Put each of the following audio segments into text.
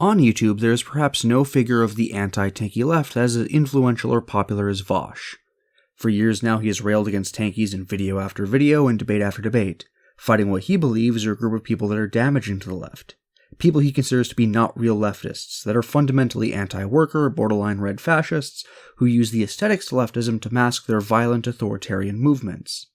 On YouTube, there is perhaps no figure of the anti-Tankie left that is as influential or popular as Vaush. For years now, he has railed against Tankies in video after video and debate after debate, fighting what he believes are a group of people that are damaging to the left. People he considers to be not real leftists, that are fundamentally anti-worker, borderline red fascists, who use the aesthetics to leftism to mask their violent authoritarian movements.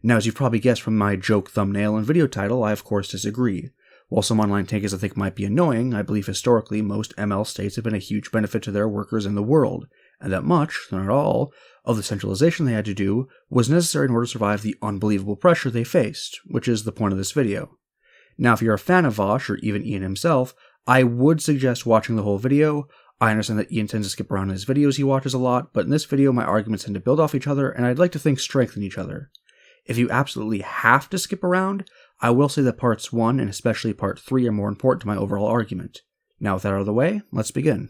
Now, as you've probably guessed from my joke thumbnail and video title, I of course disagree. While some online tankies I think might be annoying, I believe historically most ML states have been a huge benefit to their workers in the world, and that much, though not all, of the centralization they had to do was necessary in order to survive the unbelievable pressure they faced, which is the point of this video. Now, if you're a fan of Vaush, or even Ian himself, I would suggest watching the whole video. I understand that Ian tends to skip around in his videos he watches a lot, but in this video my arguments tend to build off each other, and I'd like to think strengthen each other. If you absolutely have to skip around, I will say that parts 1 and especially part 3 are more important to my overall argument. Now with that out of the way, let's begin.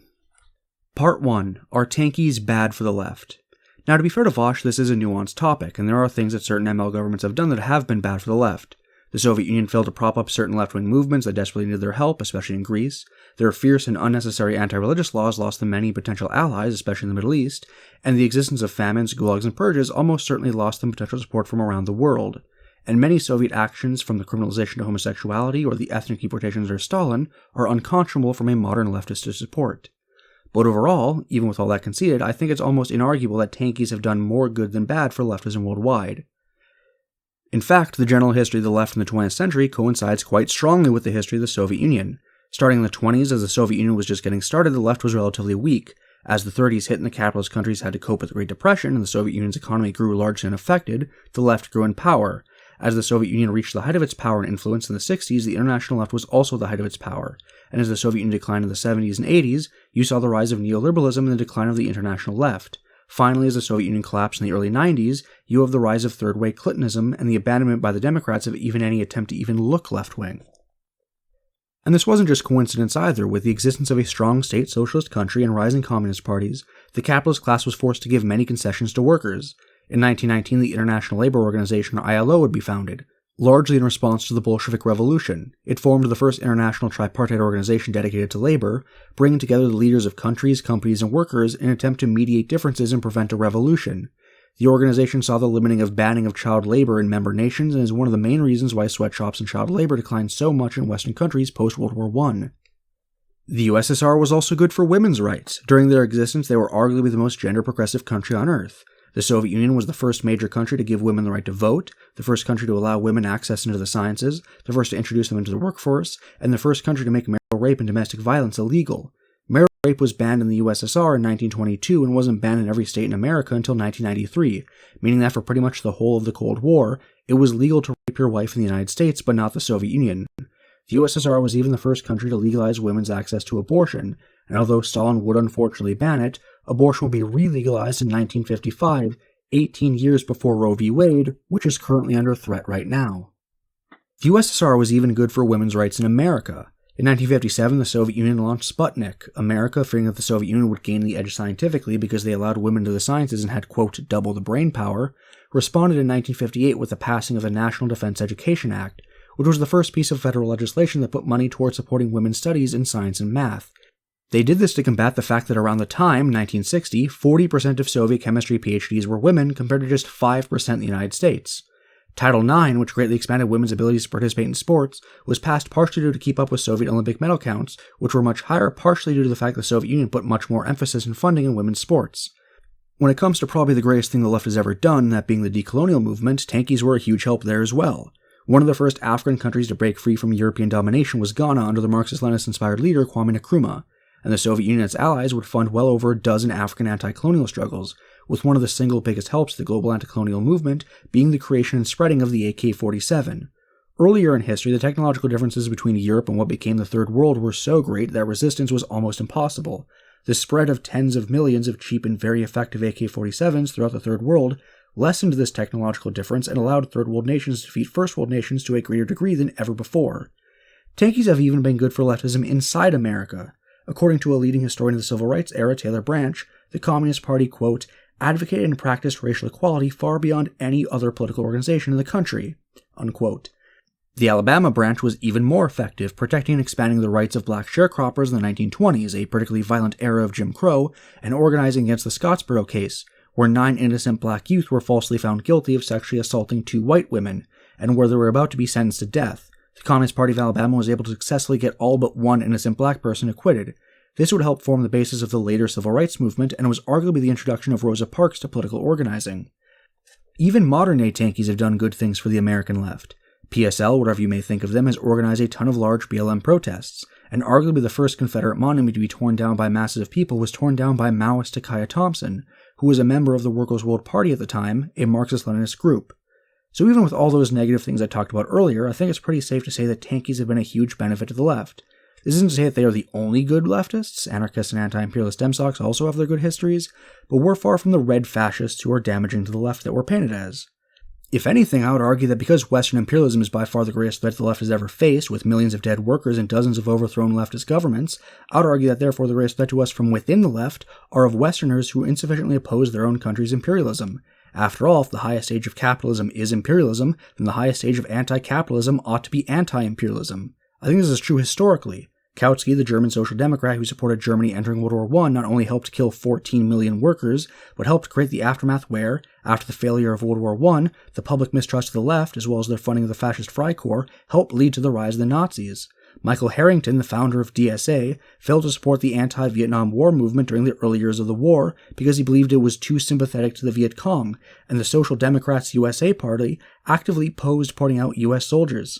Part 1. Are Tankies bad for the left? Now to be fair to Vaush, this is a nuanced topic, and there are things that certain ML governments have done that have been bad for the left. The Soviet Union failed to prop up certain left-wing movements that desperately needed their help, especially in Greece. Their fierce and unnecessary anti-religious laws lost them many potential allies, especially in the Middle East, and the existence of famines, gulags, and purges almost certainly lost them potential support from around the world. And many Soviet actions, from the criminalization of homosexuality or the ethnic deportations under Stalin, are unconscionable from a modern leftist to support. But overall, even with all that conceded, I think it's almost inarguable that Tankies have done more good than bad for leftism worldwide. In fact, the general history of the left in the 20th century coincides quite strongly with the history of the Soviet Union. Starting in the 20s, as the Soviet Union was just getting started, the left was relatively weak. As the 30s hit and the capitalist countries had to cope with the Great Depression and the Soviet Union's economy grew largely unaffected, the left grew in power. As the Soviet Union reached the height of its power and influence in the 60s, the international left was also the height of its power. And as the Soviet Union declined in the 70s and 80s, you saw the rise of neoliberalism and the decline of the international left. Finally, as the Soviet Union collapsed in the early 90s, you have the rise of third-way Clintonism and the abandonment by the Democrats of even any attempt to even look left-wing. And this wasn't just coincidence either. With the existence of a strong state socialist country and rising communist parties, the capitalist class was forced to give many concessions to workers. In 1919, the International Labor Organization, or ILO, would be founded, largely in response to the Bolshevik Revolution. It formed the first international tripartite organization dedicated to labor, bringing together the leaders of countries, companies, and workers in an attempt to mediate differences and prevent a revolution. The organization saw the limiting of banning of child labor in member nations and is one of the main reasons why sweatshops and child labor declined so much in Western countries post-World War I. The USSR was also good for women's rights. During their existence, they were arguably the most gender-progressive country on Earth. The Soviet Union was the first major country to give women the right to vote, the first country to allow women access into the sciences, the first to introduce them into the workforce, and the first country to make marital rape and domestic violence illegal. Marital rape was banned in the USSR in 1922 and wasn't banned in every state in America until 1993, meaning that for pretty much the whole of the Cold War, it was legal to rape your wife in the United States, but not the Soviet Union. The USSR was even the first country to legalize women's access to abortion, and although Stalin would unfortunately ban it, abortion would be re-legalized in 1955, 18 years before Roe v. Wade, which is currently under threat right now. The USSR was even good for women's rights in America. In 1957, the Soviet Union launched Sputnik. America, fearing that the Soviet Union would gain the edge scientifically because they allowed women to the sciences and had, quote, double the brain power, responded in 1958 with the passing of the National Defense Education Act, which was the first piece of federal legislation that put money towards supporting women's studies in science and math. They did this to combat the fact that around the time, 1960, 40% of Soviet chemistry PhDs were women compared to just 5% in the United States. Title IX, which greatly expanded women's abilities to participate in sports, was passed partially due to keep up with Soviet Olympic medal counts, which were much higher partially due to the fact that the Soviet Union put much more emphasis and funding in women's sports. When it comes to probably the greatest thing the left has ever done, that being the decolonial movement, Tankies were a huge help there as well. One of the first African countries to break free from European domination was Ghana under the Marxist-Leninist-inspired leader Kwame Nkrumah, and the Soviet Union and its allies would fund well over a dozen African anti-colonial struggles, with one of the single biggest helps to the global anti-colonial movement being the creation and spreading of the AK-47. Earlier in history, the technological differences between Europe and what became the Third World were so great that resistance was almost impossible. The spread of tens of millions of cheap and very effective AK-47s throughout the Third World lessened this technological difference and allowed Third World nations to defeat First World nations to a greater degree than ever before. Tankies have even been good for leftism inside America. According to a leading historian of the Civil Rights era, Taylor Branch, the Communist Party, quote, advocated and practiced racial equality far beyond any other political organization in the country, unquote. The Alabama branch was even more effective, protecting and expanding the rights of black sharecroppers in the 1920s, a particularly violent era of Jim Crow, and organizing against the Scottsboro case, where 9 innocent black youth were falsely found guilty of sexually assaulting 2 white women, and where they were about to be sentenced to death. The Communist Party of Alabama was able to successfully get all but 1 innocent black person acquitted. This would help form the basis of the later civil rights movement, and was arguably the introduction of Rosa Parks to political organizing. Even modern-day Tankies have done good things for the American left. PSL, whatever you may think of them, has organized a ton of large BLM protests, and arguably the first Confederate monument to be torn down by masses of people was torn down by Maoist Takaya Thompson, who was a member of the Workers' World Party at the time, a Marxist-Leninist group. So even with all those negative things I talked about earlier, I think it's pretty safe to say that Tankies have been a huge benefit to the left. This isn't to say that they are the only good leftists. Anarchists and anti-imperialist demsocks also have their good histories, but we're far from the red fascists who are damaging to the left that we're painted as. If anything, I would argue that because Western imperialism is by far the greatest threat the left has ever faced, with millions of dead workers and dozens of overthrown leftist governments, I would argue that therefore the greatest threat to us from within the left are of Westerners who insufficiently oppose their own country's imperialism. After all, if the highest stage of capitalism is imperialism, then the highest stage of anti-capitalism ought to be anti-imperialism. I think this is true historically. Kautsky, the German social democrat who supported Germany entering World War I, not only helped kill 14 million workers, but helped create the aftermath where, after the failure of World War I, the public mistrust of the left, as well as their funding of the fascist Freikorps, helped lead to the rise of the Nazis. Michael Harrington, the founder of DSA, failed to support the anti-Vietnam War movement during the early years of the war because he believed it was too sympathetic to the Viet Cong, and the Social Democrats USA Party actively opposed putting out US soldiers.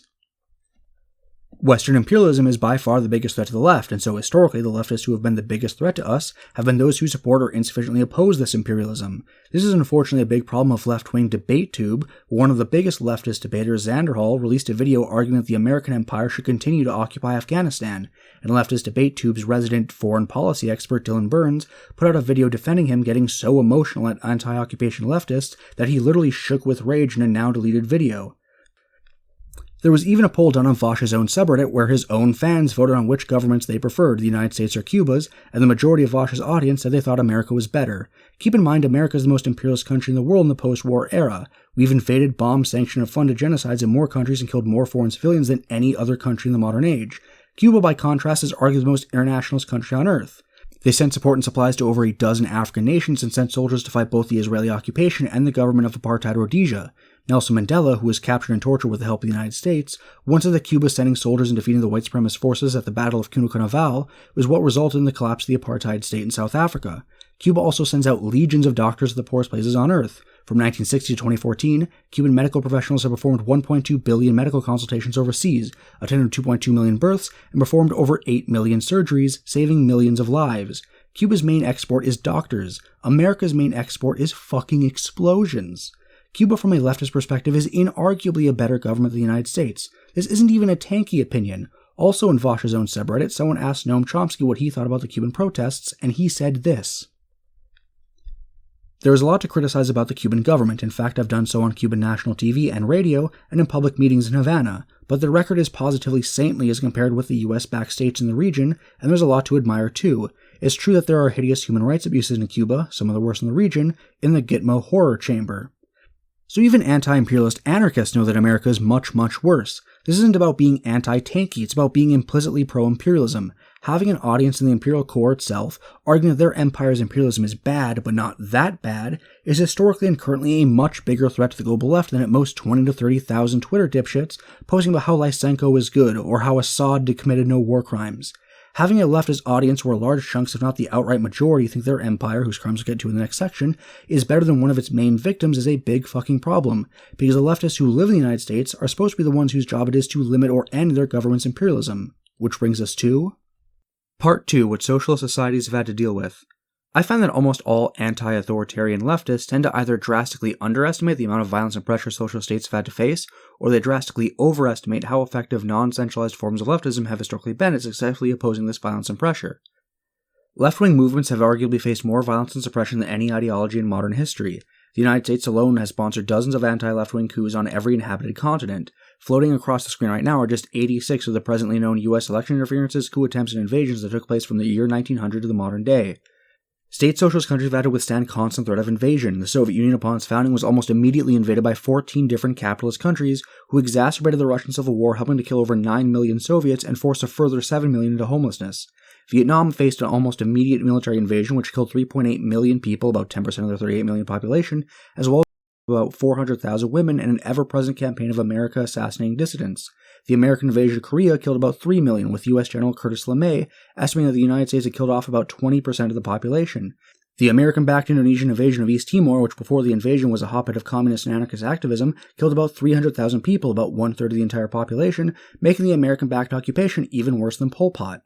Western imperialism is by far the biggest threat to the left, and so historically the leftists who have been the biggest threat to us have been those who support or insufficiently oppose this imperialism. This is unfortunately a big problem of left-wing DebateTube. One of the biggest leftist debaters, Xanderhall, released a video arguing that the American empire should continue to occupy Afghanistan, and leftist DebateTube's resident foreign policy expert Dylan Burns put out a video defending him getting so emotional at anti-occupation leftists that he literally shook with rage in a now-deleted video. There was even a poll done on Vaush's own subreddit where his own fans voted on which governments they preferred, the United States or Cuba's, and the majority of Vaush's audience said they thought America was better. Keep in mind, America is the most imperialist country in the world in the post-war era. We've invaded, bombed, sanctioned, and funded genocides in more countries and killed more foreign civilians than any other country in the modern age. Cuba, by contrast, is arguably the most internationalist country on earth. They sent support and supplies to over a dozen African nations and sent soldiers to fight both the Israeli occupation and the government of apartheid Rhodesia. Nelson Mandela, who was captured and tortured with the help of the United States, once said that Cuba sending soldiers and defeating the white supremacist forces at the Battle of Guadalcanal was what resulted in the collapse of the apartheid state in South Africa. Cuba also sends out legions of doctors to the poorest places on earth. From 1960 to 2014, Cuban medical professionals have performed 1.2 billion medical consultations overseas, attended 2.2 million births, and performed over 8 million surgeries, saving millions of lives. Cuba's main export is doctors. America's main export is fucking explosions. Cuba, from a leftist perspective, is inarguably a better government than the United States. This isn't even a Tankie opinion. Also in Vaush's own subreddit, someone asked Noam Chomsky what he thought about the Cuban protests, and he said this. There is a lot to criticize about the Cuban government. In fact, I've done so on Cuban national TV and radio and in public meetings in Havana, but the record is positively saintly as compared with the US-backed states in the region, and there's a lot to admire too. It's true that there are hideous human rights abuses in Cuba, some of the worst in the region, in the Gitmo horror chamber. So even anti-imperialist anarchists know that America is much, much worse. This isn't about being anti-Tankie, it's about being implicitly pro-imperialism. Having an audience in the imperial core itself, arguing that their empire's imperialism is bad, but not that bad, is historically and currently a much bigger threat to the global left than at most 20 to 30,000 Twitter dipshits posting about how Lysenko is good, or how Assad committed no war crimes. Having a leftist audience where large chunks, if not the outright majority, think their empire, whose crimes we'll get to in the next section, is better than one of its main victims is a big fucking problem, because the leftists who live in the United States are supposed to be the ones whose job it is to limit or end their government's imperialism. Which brings us to Part 2, what socialist societies have had to deal with. I find that almost all anti-authoritarian leftists tend to either drastically underestimate the amount of violence and pressure social states have had to face, or they drastically overestimate how effective non-centralized forms of leftism have historically been at successfully opposing this violence and pressure. Left-wing movements have arguably faced more violence and suppression than any ideology in modern history. The United States alone has sponsored dozens of anti-left-wing coups on every inhabited continent. Floating across the screen right now are just 86 of the presently known U.S. election interferences, coup attempts, and invasions that took place from the year 1900 to the modern day. State socialist countries have had to withstand constant threat of invasion. The Soviet Union, upon its founding, was almost immediately invaded by 14 different capitalist countries who exacerbated the Russian Civil War, helping to kill over 9 million Soviets and force a further 7 million into homelessness. Vietnam faced an almost immediate military invasion, which killed 3.8 million people, about 10% of their 38 million population, as well as about 400,000 women, and an ever-present campaign of America assassinating dissidents. The American invasion of Korea killed about 3 million, with U.S. General Curtis LeMay estimating that the United States had killed off about 20% of the population. The American-backed Indonesian invasion of East Timor, which before the invasion was a hotbed of communist and anarchist activism, killed about 300,000 people, about one-third of the entire population, making the American-backed occupation even worse than Pol Pot.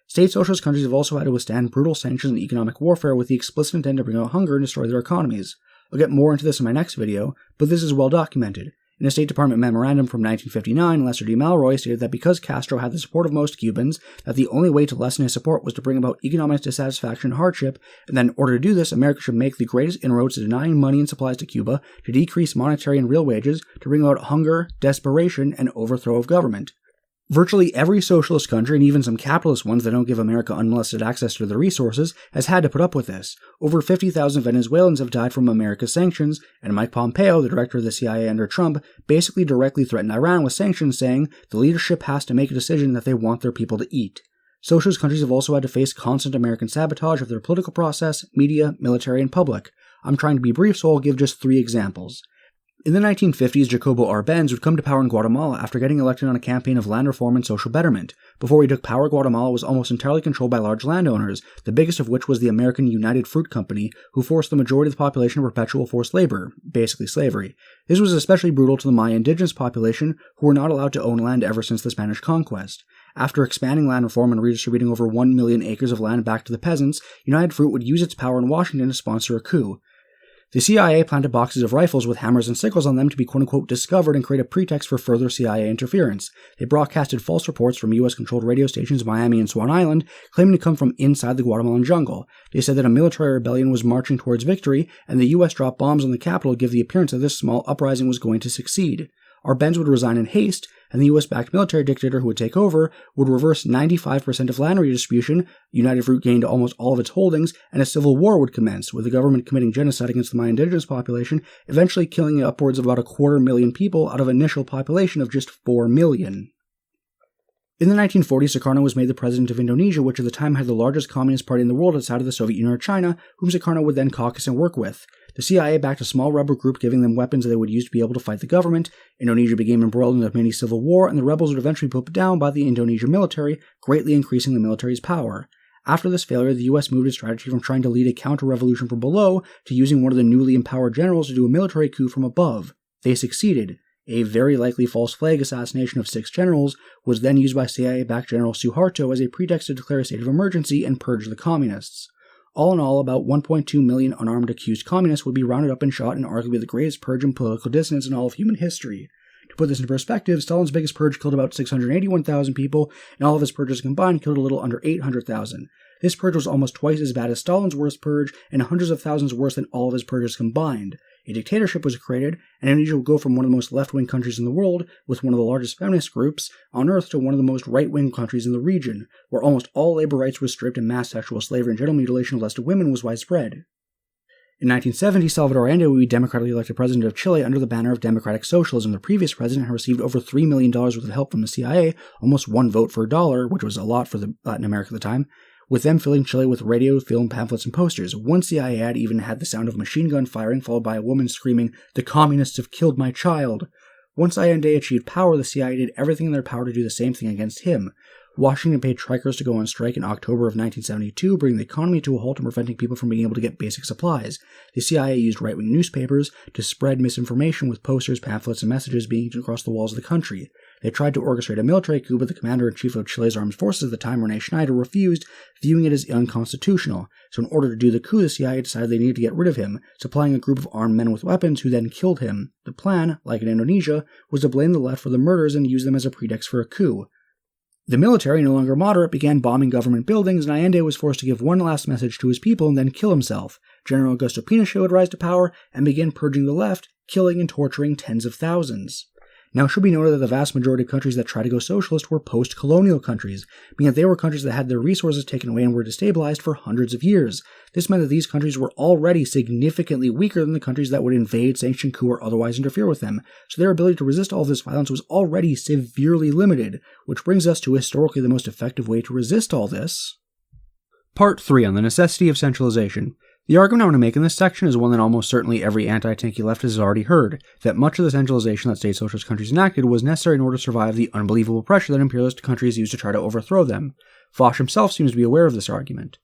State socialist countries have also had to withstand brutal sanctions and economic warfare with the explicit intent to bring out hunger and destroy their economies. I'll get more into this in my next video, but this is well documented. In a State Department memorandum from 1959, Lester D. Malroy stated that because Castro had the support of most Cubans, that the only way to lessen his support was to bring about economic dissatisfaction and hardship, and that in order to do this, America should make the greatest inroads to denying money and supplies to Cuba, to decrease monetary and real wages, to bring about hunger, desperation, and overthrow of government. Virtually every socialist country, and even some capitalist ones that don't give America unmolested access to their resources, has had to put up with this. Over 50,000 Venezuelans have died from America's sanctions, and Mike Pompeo, the director of the CIA under Trump, basically directly threatened Iran with sanctions, saying the leadership has to make a decision that they want their people to eat. Socialist countries have also had to face constant American sabotage of their political process, media, military, and public. I'm trying to be brief, so I'll give just 3 examples. In the 1950s, Jacobo Arbenz would come to power in Guatemala after getting elected on a campaign of land reform and social betterment. Before he took power, Guatemala was almost entirely controlled by large landowners, the biggest of which was the American United Fruit Company, who forced the majority of the population to perpetual forced labor, basically slavery. This was especially brutal to the Maya indigenous population, who were not allowed to own land ever since the Spanish conquest. After expanding land reform and redistributing over 1 million acres of land back to the peasants, United Fruit would use its power in Washington to sponsor a coup. The CIA planted boxes of rifles with hammers and sickles on them to be quote-unquote discovered and create a pretext for further CIA interference. They broadcasted false reports from US-controlled radio stations in Miami and Swan Island, claiming to come from inside the Guatemalan jungle. They said that a military rebellion was marching towards victory, and the US dropped bombs on the capital to give the appearance that this small uprising was going to succeed. Arbenz would resign in haste, and the US-backed military dictator who would take over would reverse 95% of land redistribution, United Fruit gained almost all of its holdings, and a civil war would commence, with the government committing genocide against the Maya indigenous population, eventually killing upwards of about 250,000 people out of an initial population of just 4 million. In the 1940s, Sukarno was made the president of Indonesia, which at the time had the largest communist party in the world outside of the Soviet Union or China, whom Sukarno would then caucus and work with. The CIA backed a small rebel group, giving them weapons that they would use to be able to fight the government. Indonesia became embroiled in a mini civil war, and the rebels would eventually be put down by the Indonesian military, greatly increasing the military's power. After this failure, the US moved its strategy from trying to lead a counter-revolution from below to using one of the newly empowered generals to do a military coup from above. They succeeded. A very likely false flag assassination of 6 generals was then used by CIA-backed General Suharto as a pretext to declare a state of emergency and purge the communists. All in all, about 1.2 million unarmed accused communists would be rounded up and shot in arguably the greatest purge in political dissonance in all of human history. To put this into perspective, Stalin's biggest purge killed about 681,000 people, and all of his purges combined killed a little under 800,000. This purge was almost twice as bad as Stalin's worst purge, and hundreds of thousands worse than all of his purges combined. A dictatorship was created, and Indonesia would go from one of the most left-wing countries in the world, with one of the largest feminist groups on earth, to one of the most right-wing countries in the region, where almost all labor rights were stripped and mass sexual slavery and genital mutilation of molested women was widespread. In 1970, Salvador Allende would be democratically elected president of Chile under the banner of democratic socialism. The previous president had received over $3 million worth of help from the CIA, almost 1 vote for a dollar, which was a lot for Latin America at the time, with them filling Chile with radio, film, pamphlets, and posters. One CIA ad even had the sound of machine gun firing, followed by a woman screaming, "The communists have killed my child!" Once Allende achieved power, the CIA did everything in their power to do the same thing against him. Washington paid strikers to go on strike in October of 1972, bringing the economy to a halt and preventing people from being able to get basic supplies. The CIA used right-wing newspapers to spread misinformation with posters, pamphlets, and messages being eaten across the walls of the country. They tried to orchestrate a military coup, but the commander-in-chief of Chile's armed forces at the time, Rene Schneider, refused, viewing it as unconstitutional. So in order to do the coup, the CIA decided they needed to get rid of him, supplying a group of armed men with weapons who then killed him. The plan, like in Indonesia, was to blame the left for the murders and use them as a pretext for a coup. The military, no longer moderate, began bombing government buildings, and Allende was forced to give one last message to his people and then kill himself. General Augusto Pinochet would rise to power and begin purging the left, killing and torturing tens of thousands. Now, it should be noted that the vast majority of countries that tried to go socialist were post-colonial countries, meaning that they were countries that had their resources taken away and were destabilized for hundreds of years. This meant that these countries were already significantly weaker than the countries that would invade, sanction, coup, or otherwise interfere with them, so their ability to resist all of this violence was already severely limited, which brings us to historically the most effective way to resist all this. Part 3 on the necessity of centralization. The argument I want to make in this section is one that almost certainly every anti-Tankie leftist has already heard, that much of the centralization that state socialist countries enacted was necessary in order to survive the unbelievable pressure that imperialist countries used to try to overthrow them. Vaush himself seems to be aware of this argument.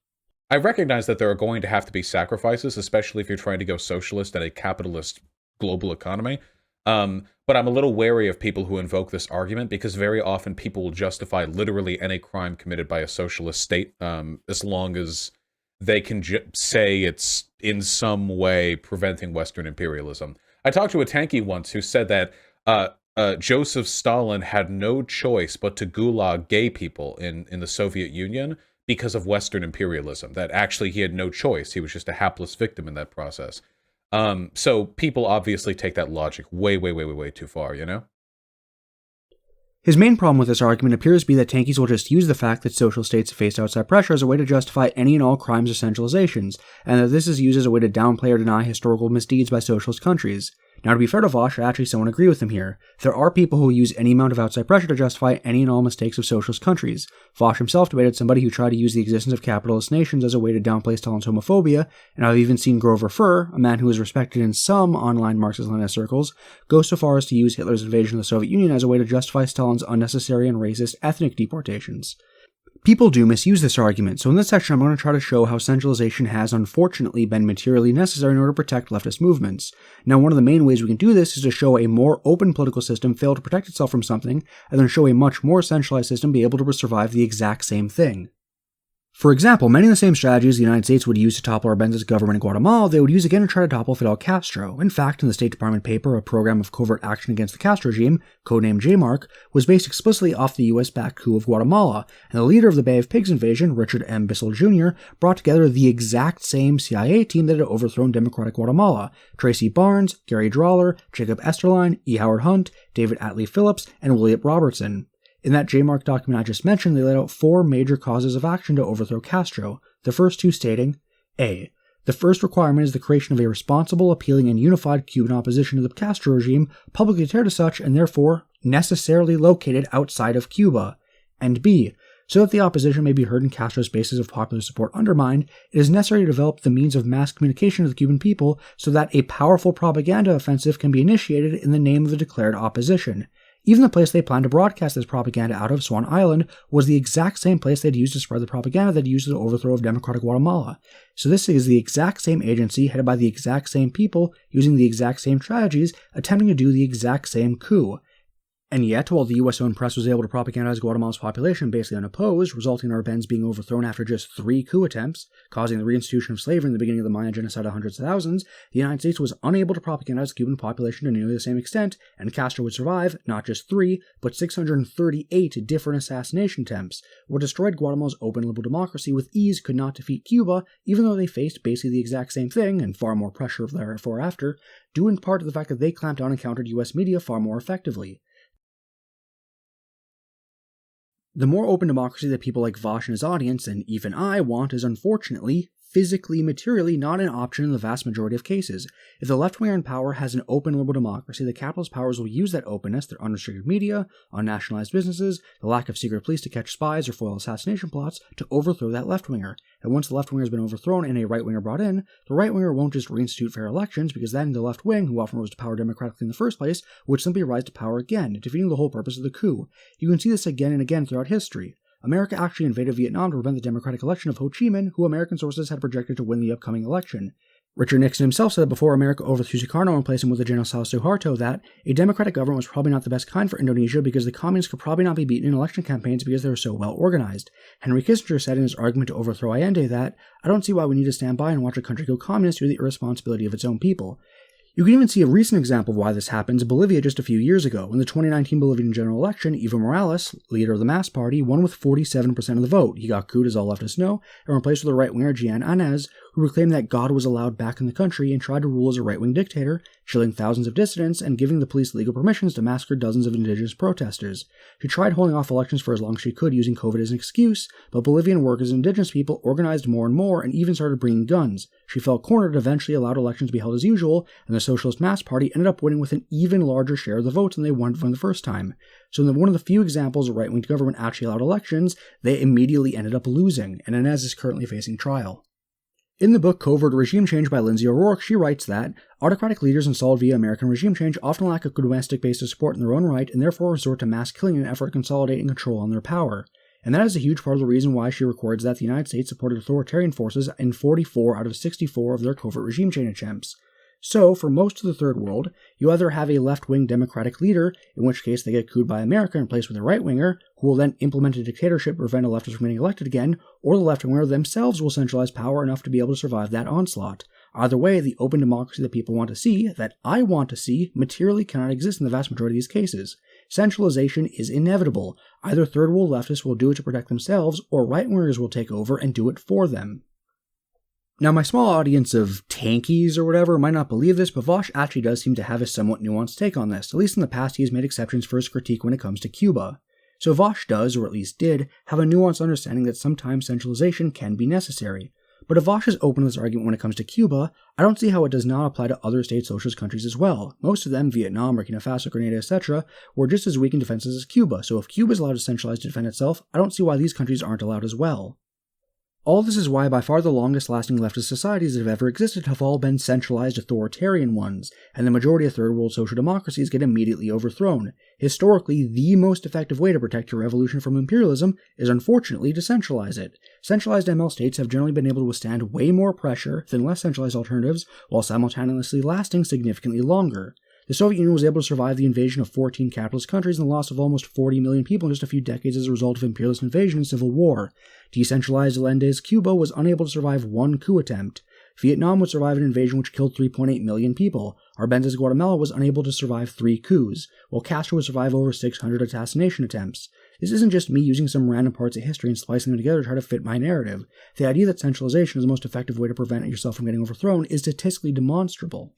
I recognize that there are going to have to be sacrifices, especially if you're trying to go socialist in a capitalist global economy. But I'm a little wary of people who invoke this argument because very often people will justify literally any crime committed by a socialist state as long as they can say it's in some way preventing Western imperialism. I talked to a Tankie once who said that Joseph Stalin had no choice but to gulag gay people in the Soviet Union because of Western imperialism, that actually he had no choice. He was just a hapless victim in that process. So people obviously take that logic way too far, you know? His main problem with this argument appears to be that Tankies will just use the fact that social states have faced outside pressure as a way to justify any and all crimes or centralizations, and that this is used as a way to downplay or deny historical misdeeds by socialist countries. Now, to be fair to Vaush, I actually somewhat agree with him here. There are people who use any amount of outside pressure to justify any and all mistakes of socialist countries. Vaush himself debated somebody who tried to use the existence of capitalist nations as a way to downplay Stalin's homophobia, and I've even seen Grover Furr, a man who is respected in some online Marxist-Leninist circles, go so far as to use Hitler's invasion of the Soviet Union as a way to justify Stalin's unnecessary and racist ethnic deportations. People do misuse this argument, so in this section I'm going to try to show how centralization has unfortunately been materially necessary in order to protect leftist movements. Now, one of the main ways we can do this is to show a more open political system fail to protect itself from something, and then show a much more centralized system be able to survive the exact same thing. For example, many of the same strategies the United States would use to topple Arbenza's government in Guatemala, they would use again to try to topple Fidel Castro. In fact, in the State Department paper, a program of covert action against the Castro regime, codenamed J-Mark, was based explicitly off the US-backed coup of Guatemala, and the leader of the Bay of Pigs invasion, Richard M. Bissell Jr., brought together the exact same CIA team that had overthrown democratic Guatemala: Tracy Barnes, Gary Drawler, Jacob Esterline, E. Howard Hunt, David Atlee Phillips, and William Robertson. In that J-Mark document I just mentioned, they laid out 4 major causes of action to overthrow Castro, the first 2 stating, A. The first requirement is the creation of a responsible, appealing, and unified Cuban opposition to the Castro regime, publicly declared as such, and therefore necessarily located outside of Cuba. And B. So that the opposition may be heard and Castro's basis of popular support undermined, it is necessary to develop the means of mass communication to the Cuban people so that a powerful propaganda offensive can be initiated in the name of the declared opposition. Even the place they planned to broadcast this propaganda out of, Swan Island, was the exact same place they'd used to spread the propaganda they'd used in the overthrow of democratic Guatemala. So this is the exact same agency, headed by the exact same people, using the exact same strategies, attempting to do the exact same coup. And yet, while the US-owned press was able to propagandize Guatemala's population basically unopposed, resulting in Arbenz being overthrown after just 3 coup attempts, causing the reinstitution of slavery in the beginning of the Mayan genocide of hundreds of thousands, the United States was unable to propagandize the Cuban population to nearly the same extent, and Castro would survive not just 3, but 638 different assassination attempts. What destroyed Guatemala's open liberal democracy with ease could not defeat Cuba, even though they faced basically the exact same thing, and far more pressure thereafter after, due in part to the fact that they clamped down and countered US media far more effectively. The more open democracy that people like Vaush and his audience, and even I, want is unfortunately, physically, materially, not an option in the vast majority of cases. If the left-winger in power has an open liberal democracy, the capitalist powers will use that openness, their unrestricted media, unnationalized businesses, the lack of secret police to catch spies or foil assassination plots, to overthrow that left-winger. And once the left-winger has been overthrown and a right-winger brought in, the right-winger won't just reinstitute fair elections, because then the left wing, who often rose to power democratically in the first place, would simply rise to power again, defeating the whole purpose of the coup. You can see this again and again throughout history. America actually invaded Vietnam to prevent the democratic election of Ho Chi Minh, who American sources had projected to win the upcoming election. Richard Nixon himself said that before America overthrew Sukarno and replaced him with the General Suharto that a democratic government was probably not the best kind for Indonesia because the communists could probably not be beaten in election campaigns because they were so well organized. Henry Kissinger said in his argument to overthrow Allende that, I don't see why we need to stand by and watch a country go communist due to the irresponsibility of its own people. You can even see a recent example of why this happens in Bolivia just a few years ago. In the 2019 Bolivian general election, Evo Morales, leader of the MAS party, won with 47% of the vote. He got couped, as all leftists know, and replaced with the right-winger Jean Anez, who proclaimed that God was allowed back in the country and tried to rule as a right-wing dictator, killing thousands of dissidents and giving the police legal permissions to massacre dozens of indigenous protesters. She tried holding off elections for as long as she could using COVID as an excuse, but Bolivian workers and indigenous people organized more and more and even started bringing guns. She felt cornered and eventually allowed elections to be held as usual, and the Socialist Mass Party ended up winning with an even larger share of the votes than they won from the first time. So in one of the few examples a right-wing government actually allowed elections, they immediately ended up losing, and Inez is currently facing trial. In the book Covert Regime Change by Lindsay O'Rourke, she writes that autocratic leaders installed via American regime change often lack a domestic base of support in their own right and therefore resort to mass killing in an effort to consolidate and control on their power. And that is a huge part of the reason why she records that the United States supported authoritarian forces in 44 out of 64 of their covert regime change attempts. So, for most of the Third World, you either have a left-wing democratic leader, in which case they get couped by America and replaced with a right-winger, who will then implement a dictatorship to prevent a leftist from getting elected again, or the left-winger themselves will centralize power enough to be able to survive that onslaught. Either way, the open democracy that people want to see, that I want to see, materially cannot exist in the vast majority of these cases. Centralization is inevitable. Either Third World leftists will do it to protect themselves, or right-wingers will take over and do it for them. Now, my small audience of Tankies or whatever might not believe this, but Vaush actually does seem to have a somewhat nuanced take on this. At least in the past, he has made exceptions for his critique when it comes to Cuba. So Vaush does, or at least did, have a nuanced understanding that sometimes centralization can be necessary. But if Vaush is open to this argument when it comes to Cuba, I don't see how it does not apply to other state socialist countries as well. Most of them, Vietnam, Burkina Faso, Grenada, etc., were just as weak in defenses as Cuba, so if Cuba is allowed to centralize to defend itself, I don't see why these countries aren't allowed as well. All this is why by far the longest-lasting leftist societies that have ever existed have all been centralized authoritarian ones, and the majority of third-world social democracies get immediately overthrown. Historically, the most effective way to protect your revolution from imperialism is unfortunately to centralize it. Centralized ML states have generally been able to withstand way more pressure than less centralized alternatives, while simultaneously lasting significantly longer. The Soviet Union was able to survive the invasion of 14 capitalist countries and the loss of almost 40 million people in just a few decades as a result of imperialist invasion and civil war. Decentralized Allende's Cuba was unable to survive one coup attempt. Vietnam would survive an invasion which killed 3.8 million people. Arbenza's Guatemala was unable to survive 3 coups, while Castro would survive over 600 assassination attempts. This isn't just me using some random parts of history and splicing them together to try to fit my narrative. The idea that centralization is the most effective way to prevent yourself from getting overthrown is statistically demonstrable.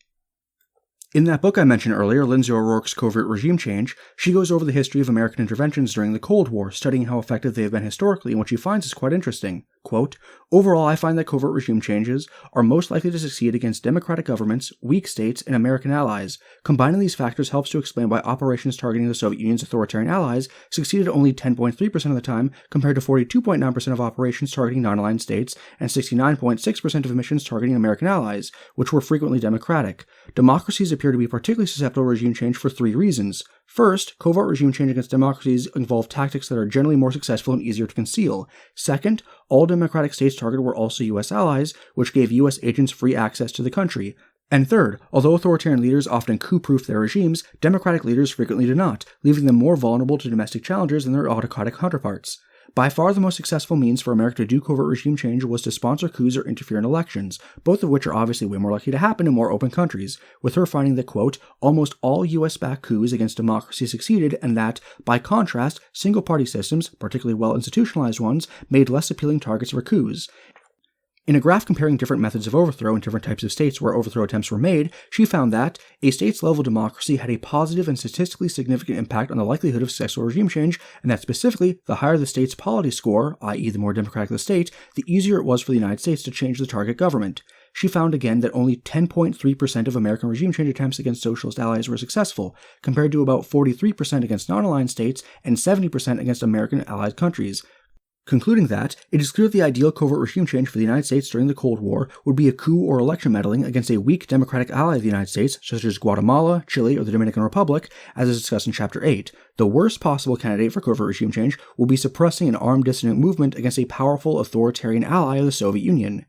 In that book I mentioned earlier, Lindsay O'Rourke's Covert Regime Change, she goes over the history of American interventions during the Cold War, studying how effective they have been historically, and what she finds is quite interesting. Quote, "Overall, I find that covert regime changes are most likely to succeed against democratic governments, weak states, and American allies. Combining these factors helps to explain why operations targeting the Soviet Union's authoritarian allies succeeded only 10.3% of the time, compared to 42.9% of operations targeting non-aligned states, and 69.6% of missions targeting American allies, which were frequently democratic. Democracies appear to be particularly susceptible to regime change for 3 reasons. First, covert regime change against democracies involve tactics that are generally more successful and easier to conceal. Second, all democratic states targeted were also U.S. allies, which gave U.S. agents free access to the country. And third, although authoritarian leaders often coup-proof their regimes, democratic leaders frequently do not, leaving them more vulnerable to domestic challenges than their autocratic counterparts. By far the most successful means for America to do covert regime change was to sponsor coups or interfere in elections, both of which are obviously way more likely to happen in more open countries, with her finding that, quote, almost all US-backed coups against democracy succeeded, and that, by contrast, single-party systems, particularly well-institutionalized ones, made less appealing targets for coups. In a graph comparing different methods of overthrow in different types of states where overthrow attempts were made, she found that a state's level of democracy had a positive and statistically significant impact on the likelihood of successful regime change, and that specifically, the higher the state's polity score, i.e. the more democratic the state, the easier it was for the United States to change the target government. She found again that only 10.3% of American regime change attempts against socialist allies were successful, compared to about 43% against non-aligned states and 70% against American allied countries. Concluding that, it is clear that the ideal covert regime change for the United States during the Cold War would be a coup or election meddling against a weak democratic ally of the United States, such as Guatemala, Chile, or the Dominican Republic, as is discussed in Chapter 8. The worst possible candidate for covert regime change will be suppressing an armed dissident movement against a powerful authoritarian ally of the Soviet Union.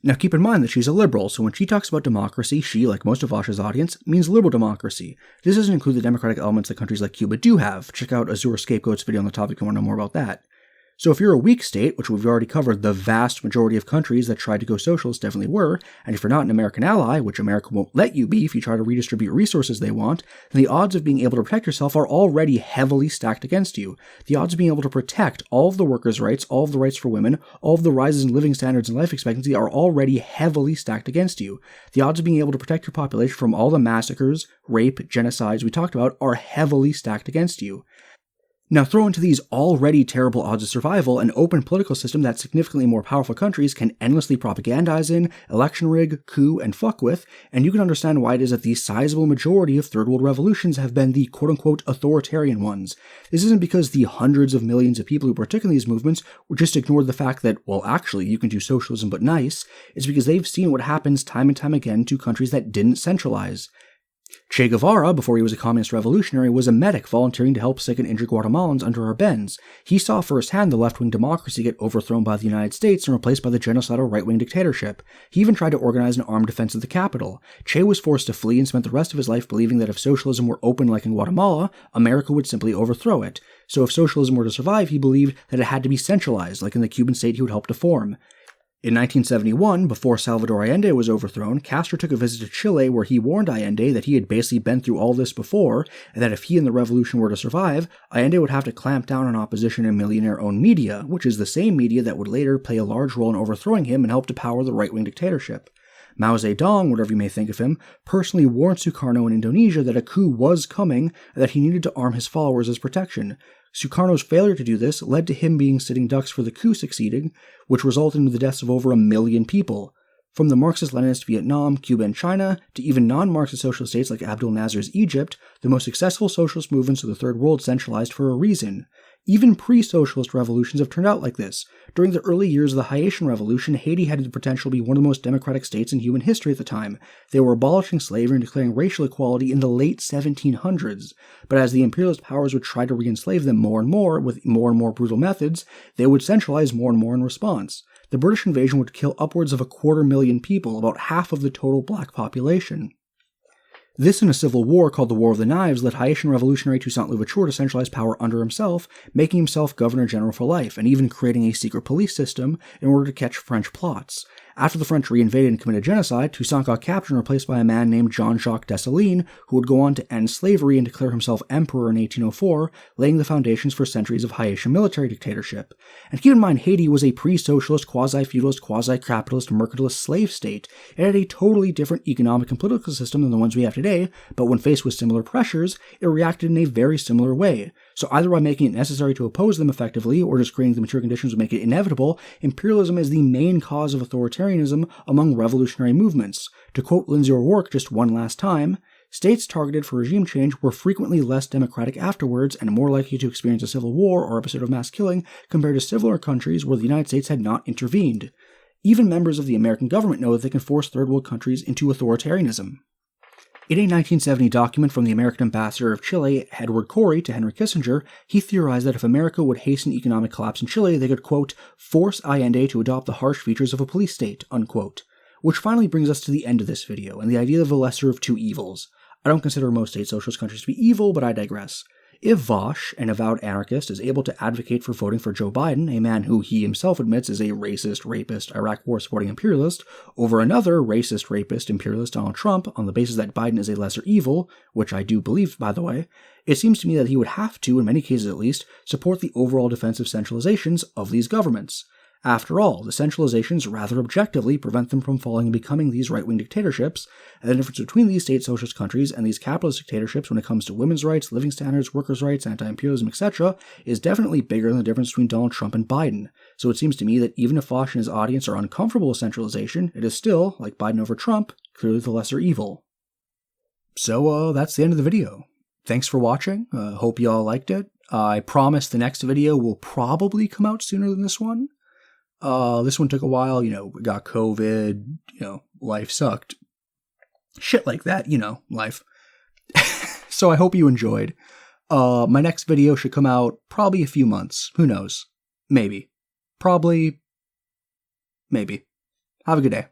Now keep in mind that she's a liberal, so when she talks about democracy, she, like most of Vaush's audience, means liberal democracy. This doesn't include the democratic elements that countries like Cuba do have. Check out Azure Scapegoat's video on the topic if you want to know more about that. So if you're a weak state, which we've already covered, the vast majority of countries that tried to go socialist definitely were, and if you're not an American ally, which America won't let you be if you try to redistribute resources they want, then the odds of being able to protect yourself are already heavily stacked against you. The odds of being able to protect all of the workers' rights, all of the rights for women, all of the rises in living standards and life expectancy are already heavily stacked against you. The odds of being able to protect your population from all the massacres, rape, genocides we talked about are heavily stacked against you. Now throw into these already terrible odds of survival an open political system that significantly more powerful countries can endlessly propagandize in, election rig, coup, and fuck with, and you can understand why it is that the sizable majority of third world revolutions have been the quote-unquote authoritarian ones. This isn't because the hundreds of millions of people who partook in these movements just ignored the fact that, well, actually, you can do socialism but nice. It's because they've seen what happens time and time again to countries that didn't centralize. Che Guevara, before he was a communist revolutionary, was a medic volunteering to help sick and injured Guatemalans under our bends. He saw firsthand the left-wing democracy get overthrown by the United States and replaced by the genocidal right-wing dictatorship. He even tried to organize an armed defense of the capital. Che was forced to flee and spent the rest of his life believing that if socialism were open like in Guatemala, America would simply overthrow it. So if socialism were to survive, he believed that it had to be centralized, like in the Cuban state he would help to form. In 1971, before Salvador Allende was overthrown, Castro took a visit to Chile where he warned Allende that he had basically been through all this before, and that if he and the revolution were to survive, Allende would have to clamp down on opposition and millionaire-owned media, which is the same media that would later play a large role in overthrowing him and help to power the right-wing dictatorship. Mao Zedong, whatever you may think of him, personally warned Sukarno in Indonesia that a coup was coming and that he needed to arm his followers as protection. Sukarno's failure to do this led to him being sitting ducks for the coup succeeding, which resulted in the deaths of over 1 million people. From the Marxist-Leninist Vietnam, Cuba, and China, to even non-Marxist socialist states like Abdul Nasser's Egypt, the most successful socialist movements of the Third World centralized for a reason. Even pre-socialist revolutions have turned out like this. During the early years of the Haitian Revolution, Haiti had the potential to be one of the most democratic states in human history at the time. They were abolishing slavery and declaring racial equality in the late 1700s. But as the imperialist powers would try to re-enslave them more and more, with more and more brutal methods, they would centralize more and more in response. The British invasion would kill upwards of 250,000 people, about half of the total black population. This and a civil war called the War of the Knives led Haitian revolutionary Toussaint Louverture to centralize power under himself, making himself governor-general for life, and even creating a secret police system in order to catch French plots. After the French reinvaded and committed genocide, Toussaint got captured and replaced by a man named Jean-Jacques Dessalines, who would go on to end slavery and declare himself emperor in 1804, laying the foundations for centuries of Haitian military dictatorship. And keep in mind, Haiti was a pre-socialist, quasi-feudalist, quasi-capitalist, mercantilist slave state. It had a totally different economic and political system than the ones we have today, but when faced with similar pressures, it reacted in a very similar way. So either by making it necessary to oppose them effectively, or just creating the material conditions to make it inevitable, imperialism is the main cause of authoritarianism among revolutionary movements. To quote Lindsay O'Rourke just one last time, states targeted for regime change were frequently less democratic afterwards and more likely to experience a civil war or episode of mass killing compared to similar countries where the United States had not intervened. Even members of the American government know that they can force third world countries into authoritarianism. In a 1970 document from the American ambassador of Chile, Edward Corey, to Henry Kissinger, he theorized that if America would hasten economic collapse in Chile, they could, quote, force Allende to adopt the harsh features of a police state, unquote. Which finally brings us to the end of this video, and the idea of the lesser of two evils. I don't consider most state socialist countries to be evil, but I digress. If Vaush, an avowed anarchist, is able to advocate for voting for Joe Biden, a man who he himself admits is a racist, rapist, Iraq war-supporting imperialist, over another racist, rapist, imperialist Donald Trump on the basis that Biden is a lesser evil, which I do believe, by the way, it seems to me that he would have to, in many cases at least, support the overall defensive centralizations of these governments. After all, the centralizations rather objectively prevent them from falling and becoming these right-wing dictatorships, and the difference between these state socialist countries and these capitalist dictatorships when it comes to women's rights, living standards, workers' rights, anti-imperialism, etc., is definitely bigger than the difference between Donald Trump and Biden. So it seems to me that even if Vaush and his audience are uncomfortable with centralization, it is still, like Biden over Trump, clearly the lesser evil. So, that's the end of the video. Thanks for watching. Hope you all liked it. I promise the next video will probably come out sooner than this one. This one took a while, we got COVID, life sucked. Shit like that, life. So I hope you enjoyed. My next video should come out probably a few months. Who knows? Maybe. Probably. Maybe. Have a good day.